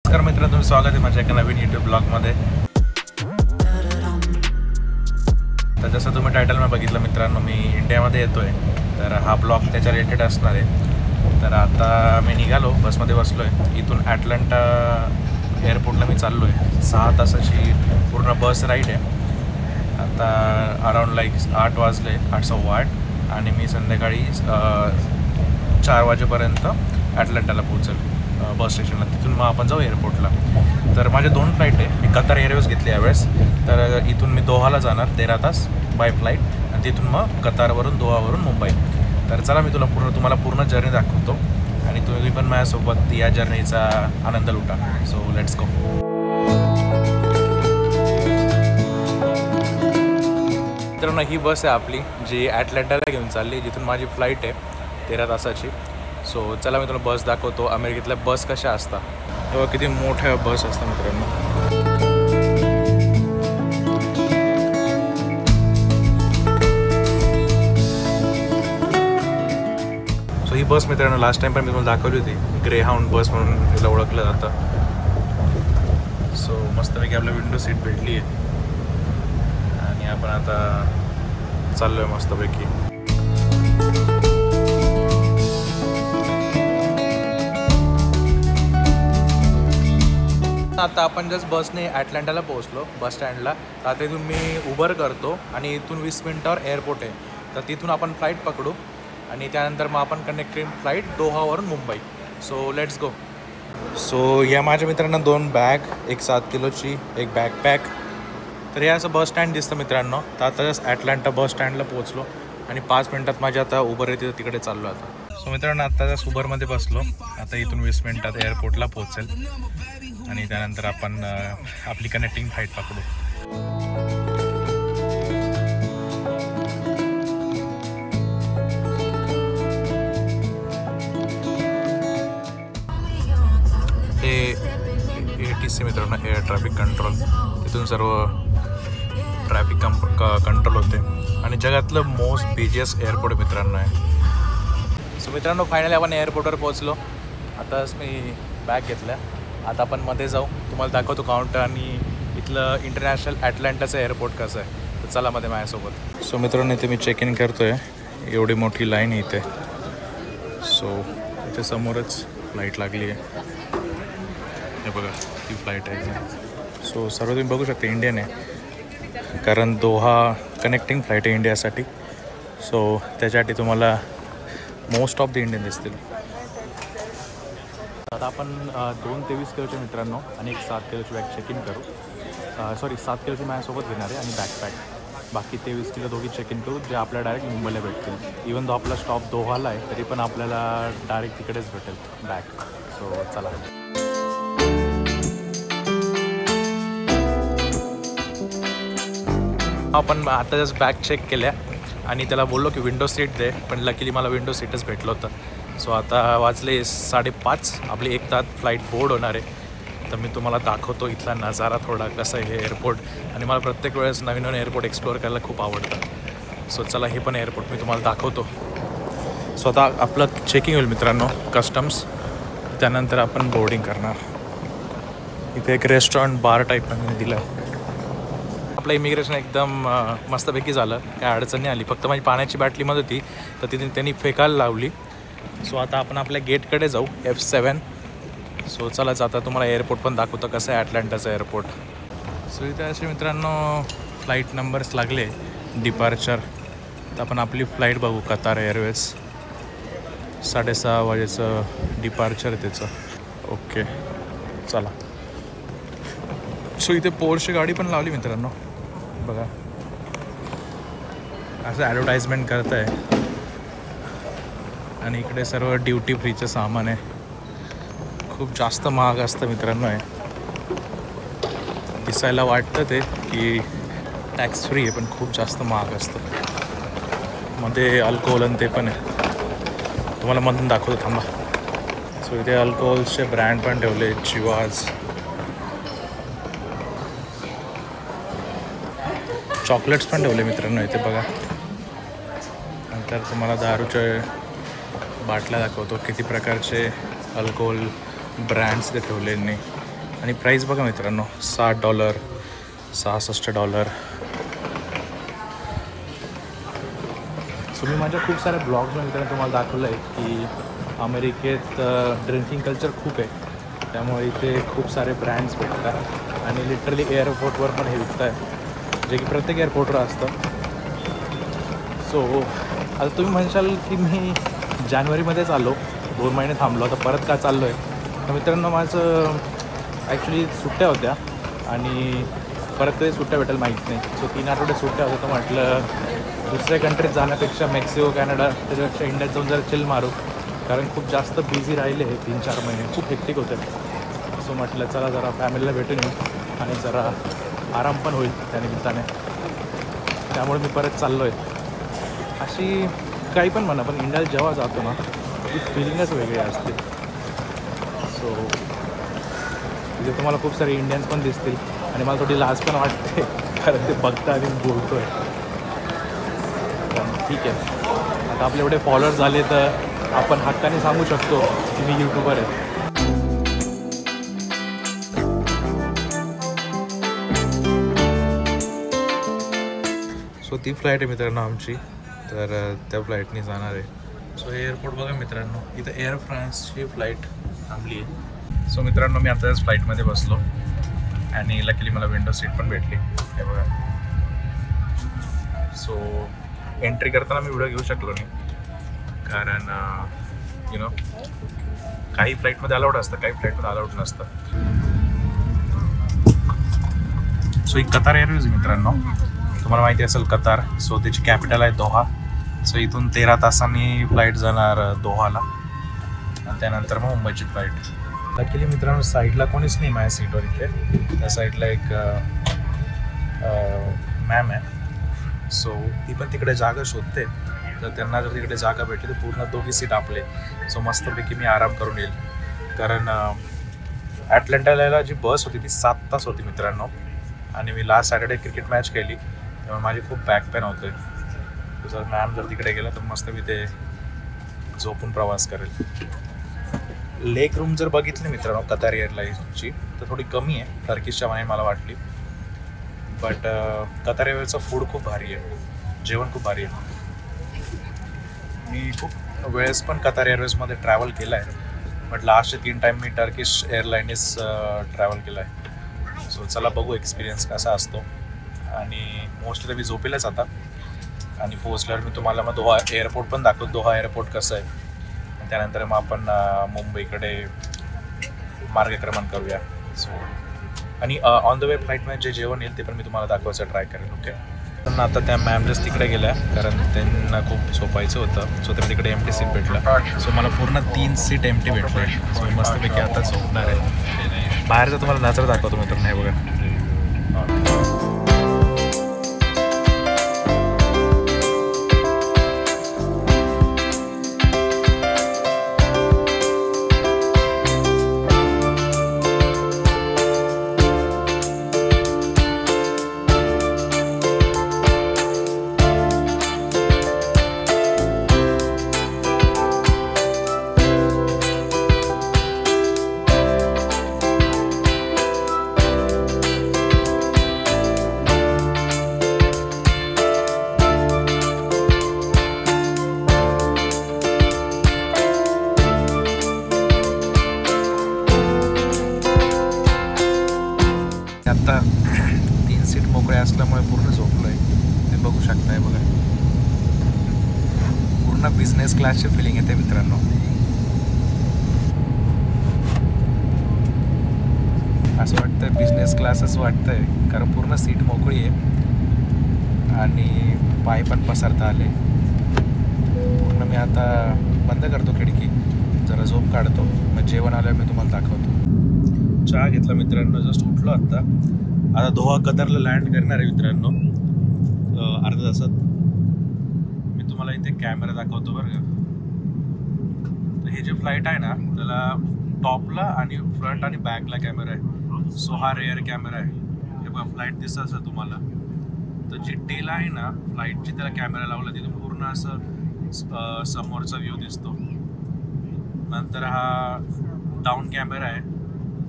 नमस्कार मित्रांनो, तुमचं स्वागत आहे माझ्या एका नवीन यूट्यूब ब्लॉगमध्ये. तर जसं तुम्ही टायटलमध्ये बघितलं मित्रांनो, मी इंडियामध्ये येतो आहे. तर हा ब्लॉग त्याच्या रिलेटेड असणार आहे. तर आता मी निघालो, बसमध्ये बसलो आहे. इथून ॲटलांटा एअरपोर्टला मी चाललो आहे. 6 तासाची पूर्ण बस राईड आहे. आता अराऊंड 8 वाजले, 8:15 आणि मी संध्याकाळी 4 वाजेपर्यंत ॲटलांटाला पोहोचेल बस स्टेशनला. तिथून मग आपण जाऊ एअरपोर्टला. तर माझे 2 फ्लाईट आहे. मी कतार एअरवेज घेतली यावेळेस. तर इथून मी दोहाला जाणार 13 तास बाय फ्लाईट आणि तिथून मग कतारवरून दोहावरून मुंबई. तर चला मी तुम्हाला पूर्ण जर्नी दाखवतो आणि तुम्ही पण माझ्यासोबत या जर्नीचा आनंद लुटा. सो लेट्स गो. मित्रांनो, ही बस आहे आपली जी ॲटलांटाला घेऊन चालली, जिथून माझी फ्लाईट आहे 13 तासाची. सो चला मी तुला बस दाखवतो. अमेरिकेतल्या बस कशा असतात तेव्हा किती मोठ्या बस असतात मित्रांनो. सो ही बस मित्रांनो लास्ट टाइम पण मी तुम्हाला दाखवली होती. ग्रेहाउंड बस म्हणून तिला ओळखलं जातं. सो मस्तपैकी आपल्या विंडो सीट भेटली आहे आणि आपण आता चाललो आहे मस्तपैकी. आता आपण जस्ट बसने ॲटलांटाला पोहोचलो बस स्टँडला. तर आता इथून मी उबर करतो आणि इथून 20 मिनिटावर एअरपोर्ट आहे. तर तिथून आपण फ्लाईट पकडू आणि त्यानंतर मग आपण कनेक्टिंग फ्लाईट दोहावरून Mumbai. So let's go. So या माझ्या मित्रांना 2 बॅग, एक 7 किलोची, एक बॅकपॅक. तर हे असं बस स्टँड दिसतं मित्रांनो. तर आता जस्ट ॲटलांटा बस स्टँडला पोहोचलो आणि 5 मिनिटात माझी आता उबर येते, तिकडे चाललो आता. सो मित्रांनो आता जस्ट उबरमध्ये बसलो. आता इथून 20 मिनिटात एअरपोर्टला पोहोचेल आणि त्यानंतर आपण आपली कनेक्टिंग फ्लाईट पकडू. हे ATC मित्रांनो, एअर ट्रॅफिक कंट्रोल. तिथून सर्व ट्रॅफिक कंट्रोल होते आणि जगातलं मोस्ट बिझिएस्ट एअरपोर्ट मित्रांनो आहे. सो मित्रांनो फायनली आपण एअरपोर्टवर पोहोचलो. आताच मी बॅग घेतल्या. आता आपण मध्ये जाऊ, तुम्हाला दाखवतो काउंटर आणि इथलं इंटरनॅशनल ॲटलांटाचं एअरपोर्ट कसं आहे. तर चला मध्ये माझ्यासोबत. सो मित्रांनो इथे मी चेक इन करतो आहे. एवढी मोठी लाईन इथे. सो इथे समोरच फ्लाईट लागली आहे. हे बघा ती फ्लाईट आहे. सो सर्व तुम्ही बघू शकता इंडियन आहे, कारण दोहा कनेक्टिंग फ्लाईट आहे इंडियासाठी. सो त्याच्यासाठी तुम्हाला मोस्ट ऑफ द इंडियन दिसतील. आता आपण 2 23 किलोचे मित्रांनो आणि एक 7 किलोची बॅग चेक इन करू. 7 किलोची माझ्यासोबत घेणार आहे आणि बॅकपॅक. बाकी 23 किलो दोघी चेक इन करू, जे आपल्याला डायरेक्ट मुंबईला भेटतील. इवन तो आपला स्टॉप दोहाला आहे तरी पण आपल्याला डायरेक्ट तिकडेच भेटेल बॅग. सो चला. आपण आता जस्ट बॅग चेक केल्या आणि त्याला बोललो की विंडो सीट दे, पण लकीली मला विंडो सीटच भेटलं होतं. सो आता वाजले 5:30. आपली 1 तास फ्लाईट बोर्ड होणार आहे. तर मी तुम्हाला दाखवतो इथला नजारा थोडा कसा आहे हे एअरपोर्ट. आणि मला प्रत्येक वेळेस नवीन नवीन एअरपोर्ट एक्सप्लोअर करायला खूप आवडतं. सो चला हे पण एअरपोर्ट मी तुम्हाला दाखवतो. सो आता आपलं चेकिंग होईल मित्रांनो कस्टम्स, त्यानंतर आपण बोर्डिंग करणार. इथे एक रेस्टॉरंट बार टाईप मी दिलं आहे. आपलं इमिग्रेशन एकदम मस्तपैकी झालं, काय अडचण नाही आली. फक्त माझी पाण्याची बाटलीमध्ये होती तर तिथे त्यांनी फेकायला लावली. सो आता आपण आपल्या गेटकडे जाऊ, F7. सो चला आता तुम्हाला एअरपोर्ट पण दाखवतो कसं आहे ॲटलांटाचं एअरपोर्ट. सो इथे असे मित्रांनो फ्लाईट नंबर्स लागले डिपार्चर. तर आपण आपली फ्लाईट बघू. कतार एअरवेज 6:30 वाजेचं डिपार्चर त्याचं. ओके चला. सो इथे पोर्शे गाडी पण लावली मित्रांनो बघा, असं ॲडव्हर्टाइजमेंट करत आहे. आणि इकडे सर्व ड्युटी फ्रीचं सामान आहे. खूप जास्त महाग असतं मित्रांनो आहे. दिसायला वाटतं ते की टॅक्स फ्री आहे, पण खूप जास्त महाग असतं. मध्ये अल्कोहोल आणि ते पण आहे. तुम्हाला मधून दाखवतो थांबा. सो इथे अल्कोहोलचे ब्रँड पण ठेवले, चिवाज, चॉकलेट्स पण ठेवले मित्रांनो इथे बघा. नंतर तुम्हाला दारूचे बाटल्या दाखवतो, किती प्रकारचे अल्कोहोल ब्रँड्स ते ठेवले. आणि प्राईस बघा मित्रांनो, $60, $66. सो मी माझ्या खूप साऱ्या ब्लॉग्समध्ये मित्रांनो तुम्हाला दाखवलं आहे की अमेरिकेत ड्रिंकिंग कल्चर खूप आहे. त्यामुळे इथे खूप सारे ब्रँड्स भेटतात आणि लिटरली एअरपोर्टवर पण हे विकत आहे, जे की प्रत्येक एअरपोर्टवर असतं. सो आता तुम्ही म्हणशाल की मी जानेवारीमध्येच आलो, 2 महिने थांबलो, आता परत का चाललो आहे. तर मित्रांनो माझं ॲक्च्युली सुट्ट्या होत्या आणि परत कधी सुट्ट्या भेटेल माहीत नाही. सो 3 आठवडे सुट्ट्या होत्या, तर म्हटलं दुसऱ्या कंट्रीत जाण्यापेक्षा मेक्सिको, कॅनडा त्याच्यापेक्षा इंडियात जाऊन जरा चिल मारू, कारण खूप जास्त बिझी राहिले हे 3-4 महिने, खूप हेक्टिक होते. सो म्हटलं चला जरा फॅमिलीला भेटून येऊ आणि जरा आराम पण होईल त्यानिमित्ताने. त्यामुळे मी परत चाललो आहे. अशी काही पण म्हणा, पण इंडियाला जेव्हा जातो ना ती फिलिंगच वेगळी असते. सो तिथे तुम्हाला खूप सारे इंडियन्स पण दिसतील आणि मला थोडी लाज पण वाटते, कारण ते बघता आणि बोलतो आहे. पण ठीक आहे, आता आपले एवढे फॉलोअर्स झाले तर आपण हक्काने सांगू शकतो की मी यूट्यूबर आहे. सो ती फ्लाईट आहे मित्रांनो आमची, तर त्या फ्लाईटने जाणार आहे. सो हे एअरपोर्ट बघा मित्रांनो, इथं एअर फ्रान्सची फ्लाईट थांबली आहे. सो मित्रांनो मी आता त्याच फ्लाईटमध्ये बसलो आणि लकीली मला विंडो सीट पण भेटली. हे बघा. सो एंट्री करताना मी व्हिडिओ घेऊ शकलो नाही, कारण यु नो काही फ्लाईटमध्ये अलाउड असतं, काही फ्लाईटमध्ये अलाउड नसतं. सो ही कतार एअरवेज मित्रांनो, तुम्हाला माहिती असेल कतार. सो त्याची कॅपिटल आहे दोहा. सो इथून 13 तासांनी फ्लाईट जाणार दोहाला आणि त्यानंतर मग मुंबईची फ्लाईट. लकीली मित्रांनो साईडला कोणीच नाही माझ्या सीटवर. इथे त्या साईडला एक मॅम आहे. सो ती पण तिकडे जागा शोधते, तर त्यांना जर तिकडे जागा भेटली तर पूर्ण 2 सीट आपले. सो मस्तपैकी मी आराम करून येईल, कारण ॲटलांटाला जी बस होती ती 7 तास होती मित्रांनो. आणि मी लास्ट सॅटर्डे क्रिकेट मॅच केली, त्यामुळे माझी खूप बॅक पेन होते. जर मॅम जर तिकडे गेला तर मस्त मी ते झोपून प्रवास करेल. लेक रूम जर बघितली मित्रांनो कतार एअरलाईन्सची तर थोडी कमी आहे टर्किशच्या माने मला वाटली. बट कतार एअरवेजचं फूड खूप भारी आहे, जेवण खूप भारी आहे. मी खूप वेळेस पण कतार एअरवेजमध्ये ट्रॅव्हल केलं आहे, बट लास्टचे 3 टाईम मी टर्किश एअरलाईननेच ट्रॅव्हल केलं आहे. सो चला बघू एक्सपिरियन्स कसा असतो. आणि मोस्टली तर मी झोपेलच आता, आणि पोहोचल्यावर मी तुम्हाला मग दोहा एअरपोर्ट पण दाखवतो, दोहा एअरपोर्ट कसं आहे. त्यानंतर मग आपण मुंबईकडे मार्गक्रमण करूया. सो आणि ऑन द वे फ्लाईटमध्ये जे जेवण येईल ते पण मी तुम्हाला दाखवायचं ट्राय करेन. ओके. पण आता त्या मॅमलेस तिकडे गेल्या, कारण त्यांना खूप झोपायचं होतं. सो तर तिकडे एम्प्टी सीट भेटलं. सो मला पूर्ण 3 सीट एम्प्टी भेटले. सो मस्तपैकी आता झोपणार आहे. बाहेरचा तुम्हाला नजर दाखवतो मित्रांनो. हे बघा. आता 3 सीट मोकळे असल्यामुळे पूर्ण झोपलो आहे, ते बघू शकताय. बघा पूर्ण बिझनेस क्लासची फिलिंग येते मित्रांनो. असं वाटतंय बिझनेस क्लासच वाटतंय, कारण पूर्ण सीट मोकळी आहे आणि पाय पण पसरता आले पूर्ण. मी आता बंद करतो खिडकी, जरा झोप काढतो, मग जेवण आल्यावर मी तुम्हाला दाखवतो. चहा घेतला मित्रांनो, जस्ट उठलो आता दोहा कतारला लँड करणार आहे मित्रांनो अर्ध्या तासात. मी तुम्हाला इथे कॅमेरा दाखवतो बरं का. तर हे जे फ्लाईट आहे ना त्याला टॉपला आणि फ्रंट आणि बॅकला कॅमेरा आहे. सो हा रेअर कॅमेरा आहे. हे बघा फ्लाईट दिसत असेल तुम्हाला. तर जी टेल आहे ना फ्लाईटची त्याला कॅमेरा लावला, तिथून पूर्ण असं समोरचा व्ह्यू दिसतो. नंतर हा डाऊन कॅमेरा आहे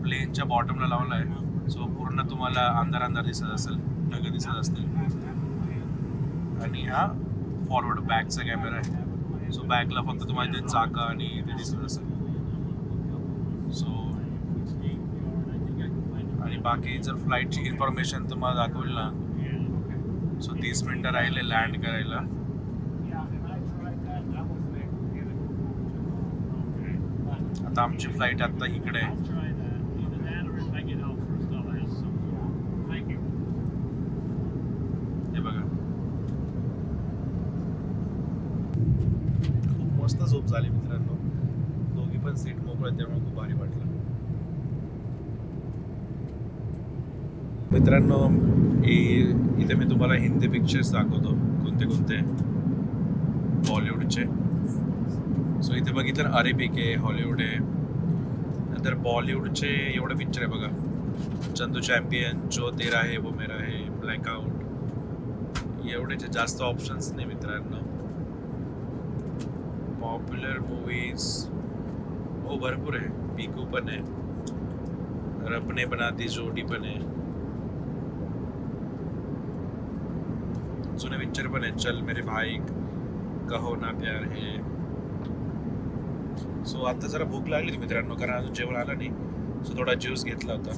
प्लेनच्या बॉटमला लावला आहे, सो पूर्ण तुम्हाला अंधार अंधार दिसत असेल, ढग दिसत असतील. आणि हा फॉरवर्ड बॅकचा कॅमेरा आहे, सो बॅकला फक्त तुम्हाला ते चाका आणि ते दिसत असेल. सो आणि बाकी जर फ्लाईटची इन्फॉर्मेशन तुम्हाला दाखवेल ना, सो 30 मिनटं राहिले लँड करायला. आता आमची फ्लाईट आता इकडे आहे. हे बघा, खूप मस्त झोप झाली मित्रांनो. दोघी पण सीट मोकळे, त्यामुळे खूप भारी वाटलं. मित्रांनो, इथे मी तुम्हाला हिंदी पिक्चर्स दाखवतो, कोणते कोणते बॉलिवूडचे. सो इथे बघितलं अरेबिक आहे, हॉलिवूड आहे. नंतर बॉलिवूडचे एवढे पिक्चर आहे बघा, चंदू चॅम्पियन, जो तेरा है वो मेरा है, ब्लॅकआउट. एवढेचे जास्त ऑप्शन्स नाही मित्रांनो. पॉप्युलर मूवीज हो भरपूर आहे. पिकू पण आहे, रब ने बना दी जोडी पण आहे, जुने पिक्चर पण आहे, चल मेरे भाई, कहो ना प्यार है. सो आता जरा भूक लागली होती मित्रांनो, कारण अजून जेवण आलं नाही, सो थोडा ज्यूस घेतला होता.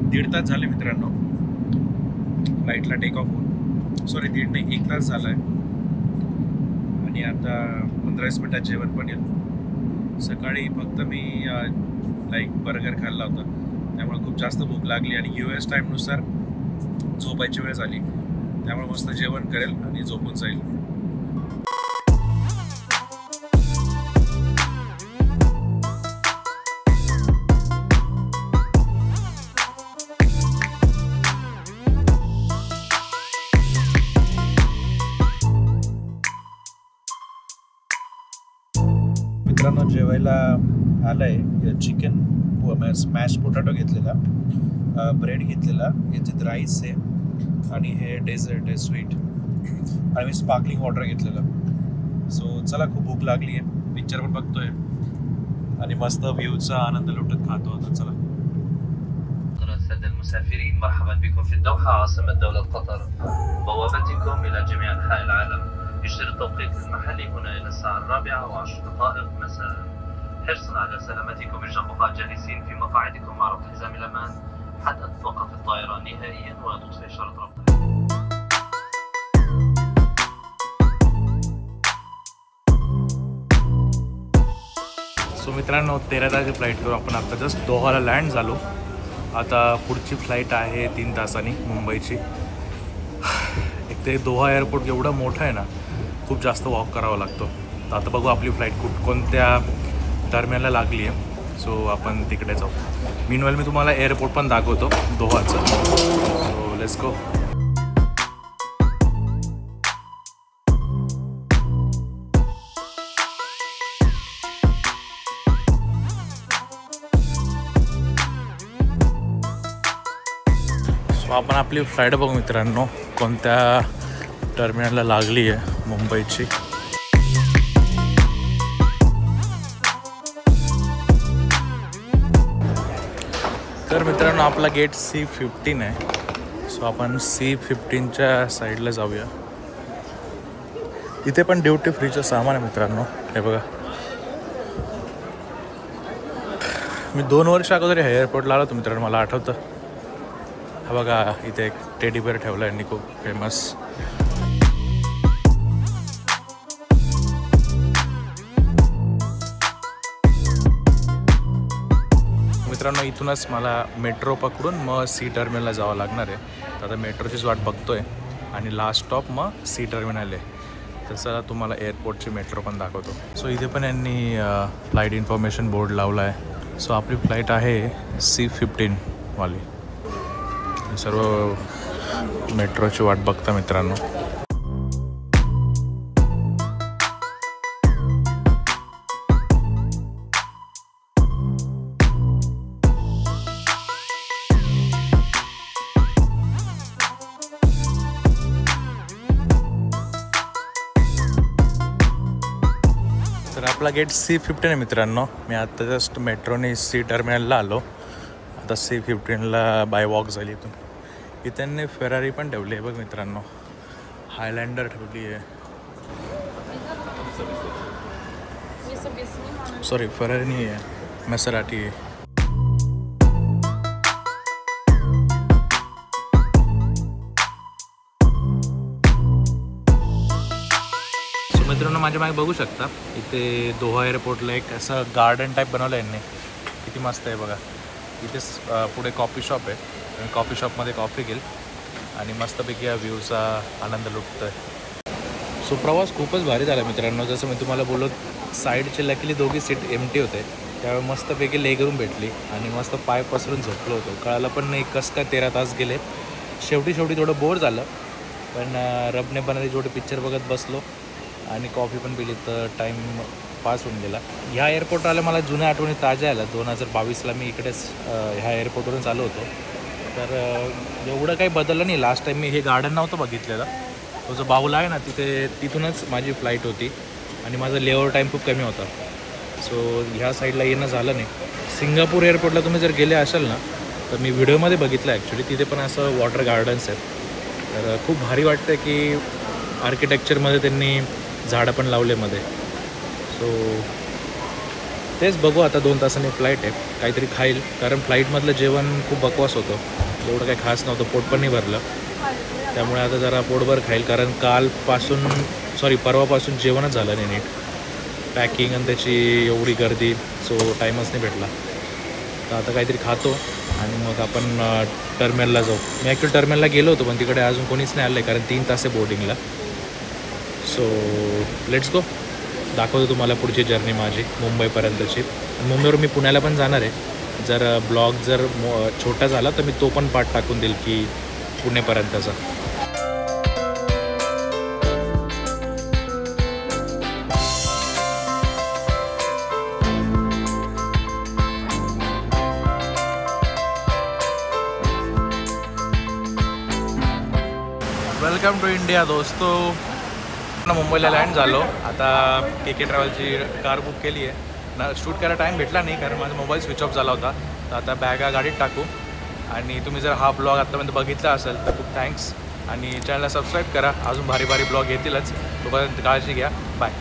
1.5 तास झाले मित्रांनो फ्लाईटला टेक ऑफ होऊन. सॉरी 1.5 नाही, 1 तास झाला आहे. आणि आता 15-20 मिनिटात जेवण पण येईल. सकाळी फक्त मी लाईक बर्गर खाल्ला होता, त्यामुळे खूप जास्त भूक लागली. आणि US टाईमनुसार झोपायची वेळ झाली, त्यामुळे मस्त जेवण करेल आणि झोपून जाईल. मित्रांनो, जेवायला आलंय चिकन स्मॅश पोटॅटो घेतलेला, ब्रेड घेतलेला, याच्यात राईस आहे आणि हे डेझर्ट आहे स्वीट, आणि मी स्पार्कलिंग वॉटर घेतलेला. सो चला, खूप भूक लागली आहे, पिक्चर पण बघतोय आणि मस्त व्ह्यूचा आनंद लुटत खातो आता. चला. السادة المسافرين، مرحبا بكم في الدوحة عاصمة دولة قطر. بوابتكم إلى جميع أنحاء العالم. يشير التوقيت المحلي هنا إلى الساعة 4:10 مساء. حرصا على سلامتكم يرجى البقاء جالسين في مقاعدكم مع ربط حزام الأمان حتى تتوقف الطائرة نهائيا وتطفئ إشارة ربط. सो मित्रांनो, 13 तारखे फ्लाईट करू आपण. आता जस्ट दोहाला लँड झालो. आता पुढची फ्लाईट आहे 3 तासांनी मुंबईची. एक ते दोहा एअरपोर्ट एवढं मोठं आहे ना, खूप जास्त वॉक करावा लागतो. तर आता बघू आपली फ्लाईट कोणत्या दरम्यानला लागली आहे, सो आपण तिकडे जाऊ. मीनवेल मी तुम्हाला एअरपोर्ट पण दाखवतो दोहाचं. सो लेट्स गो. आपण आपली फ्लाईट बघू मित्रांनो, कोणत्या टर्मिनलला लागली आहे मुंबईची. तर मित्रांनो, आपला गेट C15 आहे. सो आपण C15च्या साईडला जाऊया. इथे पण ड्युटी फ्रीचं सामान आहे मित्रांनो. हे बघा, मी 2 वर्ष अगोदर ह्या एअरपोर्टला आलो होतो मित्रांनो, मला आठवतं. हा बघा, इथे एक टेडी बेअर ठेवला आहे खूप फेमस. मित्रांनो, इथूनच मला मेट्रो पकडून मग C टर्मिनलला जावं लागणार आहे. तर आता मेट्रोचीच वाट बघतोय आणि लास्ट स्टॉप मग C टर्मिनल आहे. तर चला तुम्हाला एअरपोर्टची मेट्रो पण दाखवतो. सो इथे पण यांनी फ्लाईट इन्फॉर्मेशन बोर्ड लावला आहे. सो आपली फ्लाईट आहे C15 वाली. सर्व मेट्रोची वाट बघता मित्रांनो. तर आपला गेट C15 आहे मित्रांनो. मी आता जस्ट मेट्रोने C टर्मिनलला आलो. आता C15ला बाय वॉक झाली इथून. इथे त्यांनी फेरारी पण ठेवली आहे बघ मित्रांनो. हायलँडर ठेवली आहे. सॉरी फेरारी नाही आहे, मॅसेराटी आहे. मित्रांनो माझ्या मागे बघू शकता इथे दोहा एअरपोर्टला एक असं गार्डन टाईप बनवलं आहे यांनी. किती मस्त आहे बघा. इथेच पुढे कॉफी शॉप आहे. कॉफी शॉपमध्ये कॉफी घेईल आणि मस्तपैकी या व्ह्यूचा आनंद लुटतो आहे. सो प्रवास खूपच भारी झाला मित्रांनो. जसं मी तुम्हाला बोललो साईडचे लकीली दोघी सीट एम्प्टी होते. त्यावेळी मस्तपैकी लेग रूम भेटली आणि मस्त पाय पसरून झोपलो होतो. कळालं पण नाही कसं काय 13 तास गेले. शेवटी थोडं बोर झालं पण रबने बनारी जोडे पिक्चर बघत बसलो आणि कॉफी पण पिली तर टाईम पास होऊन गेला. ह्या एअरपोर्टवर आलं मला जुन्या आठवणी ताज्या आल्या. 2022ला मी इकडेच ह्या एअरपोर्टवरून चालू होतो. तर एवढं काही बदललं नाही. लास्ट टाईम मी हे गार्डन नव्हतं बघितलेलं. तो जो बाहुला आहे ना तिथूनच माझी फ्लाईट होती आणि माझा लेओव्हर टाईम खूप कमी होता. सो ह्या साईडला येणं झालं नाही. सिंगापूर एअरपोर्टला तुम्ही जर गेले असाल ना तर मी व्हिडिओमध्ये बघितलं ॲक्च्युली. तिथे पण असं वॉटर गार्डन्स आहेत. तर खूप भारी वाटतं की आर्किटेक्चरमध्ये त्यांनी झाडं पण लावले मध्ये. सो तेच बघू आता 2 तासांनी फ्लाईट आहे. काहीतरी खाईल कारण फ्लाईटमधलं जेवण खूप बकवास होतं. एवढं काही खास नव्हतं. पोट पण नाही भरलं. त्यामुळे आता जरा पोटभर खाईल कारण परवापासून जेवणच झालं नाही नीट. पॅकिंग आणि त्याची एवढी गर्दी. सो टाईमच नाही भेटला. तर आता काहीतरी खातो आणि मग आपण टर्मिनलला जाऊ. मी ॲक्च्युली टर्मिनलला गेलो होतो पण तिकडे अजून कोणीच नाही आलं आहे कारण 3 तास आहे बोर्डिंगला. सो लेट्स गो. दाखवतो तुम्हाला पुढची जर्नी माझी मुंबईपर्यंतची. मुंबईवर मी पुण्याला पण जाणार आहे. जर ब्लॉग छोटा झाला तर मी तो पण पार्ट टाकून देईल की पुणेपर्यंतचा. वेलकम टू इंडिया दोस्तो. मुंबईला लँड झालो. आता KK ट्रॅव्हलची कार बुक केली आहे ना. शूट करायला टाईम भेटला नाही कारण माझा मोबाईल स्विच ऑफ झाला होता. तर आता बॅगा गाडीत टाकू. आणि तुम्ही जर हा ब्लॉग आत्तापर्यंत बघितला असेल तर खूप थँक्स. आणि चॅनलला सबस्क्राईब करा. अजून भारी ब्लॉग येतीलच. तोपर्यंत काळजी घ्या. बाय.